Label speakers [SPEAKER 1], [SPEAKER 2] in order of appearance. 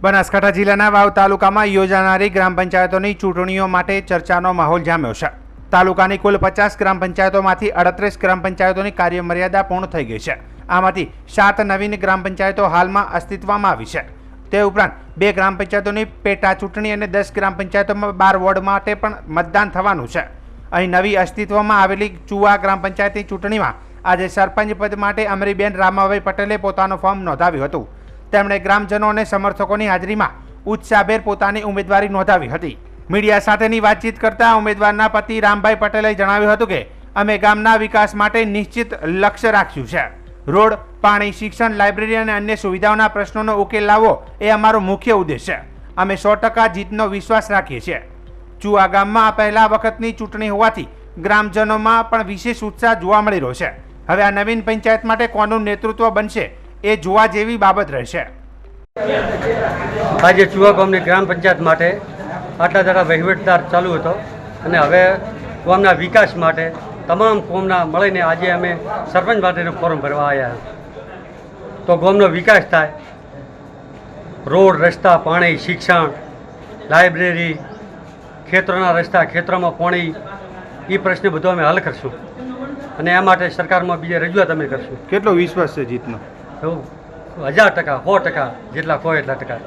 [SPEAKER 1] બનાસકાંઠા જિલ્લાના વાવ તાલુકામાં યોજાનારી ગ્રામ પંચાયતોની ચૂંટણીઓ માટે ચર્ચાનો માહોલ જામ્યો છે। તાલુકાની કુલ 50 ગ્રામ પંચાયતોમાંથી 38 ગ્રામ પંચાયતોની કાર્યમર્યાદા પૂર્ણ થઈ ગઈ છે। આમાંથી 7 નવીન ગ્રામ પંચાયતો હાલમાં અસ્તિત્વમાં આવી છે। તે ઉપરાંત 2 ગ્રામ પંચાયતોની પેટા ચૂંટણી અને 10 ગ્રામ પંચાયતોમાં 12 વોર્ડ માટે પણ મતદાન થવાનું છે। અહીં નવી અસ્તિત્વમાં આવેલી ચુવા ગ્રામ પંચાયતની ચૂંટણીમાં આજે સરપંચ પદ માટે અમરીબેન રામાભાઈ પટેલે પોતાનું ફોર્મ નોંધાવ્યું હતું। તેમણે ગ્રામજનો અને સમર્થકોની હાજરીમાં ઉત્સાહભેર પોતાની ઉમેદવારી નોંધાવી હતી। મીડિયા સાથેની વાતચીત કરતા ઉમેદવારના પતિ રામભાઈ પટેલે જણાવ્યું હતું કે અમે ગામના વિકાસ માટે નિશ્ચિત લક્ષ્ય રાખ્યું છે। રોડ, પાણી, શિક્ષણ, લાઇબ્રેરી અને અન્ય સુવિધાઓના પ્રશ્નોનો ઉકેલ લાવવો એ અમારો મુખ્ય ઉદ્દેશ છે। અમે 100% જીતનો વિશ્વાસ રાખીએ છીએ। ચુઆ ગામમાં આ પહેલા વખતની ચૂંટણી હોવાથી ગ્રામજનોમાં પણ વિશેષ ઉત્સાહ જોવા મળી રહ્યો છે। હવે આ નવીન પંચાયત માટે કોનું નેતૃત્વ બનશે એ જોવા જેવી બાબત રહેશે।
[SPEAKER 2] આજે ચુવા ગામની ગ્રામ પંચાયત માટે આટલા દાડા વહીવટદાર ચાલુ હતો અને હવે ગામના વિકાસ માટે તમામ કોમના મળીને આજે અમે સરપંચ માટેનું ફોર્મ ભરવા આવ્યા। તો ગામનો વિકાસ થાય, રોડ, રસ્તા, પાણી, શિક્ષણ, લાઇબ્રેરી, ખેતરોના રસ્તા, ખેતરોમાં પાણી, એ પ્રશ્ન બધો અમે હલ કરશું અને એ માટે સરકારમાં બીજી રજૂઆત અમે કરશું।
[SPEAKER 1] કેટલો વિશ્વાસ છે જીતનો?
[SPEAKER 2] 1000%, 100% જેટલા હોય એટલા ટકા।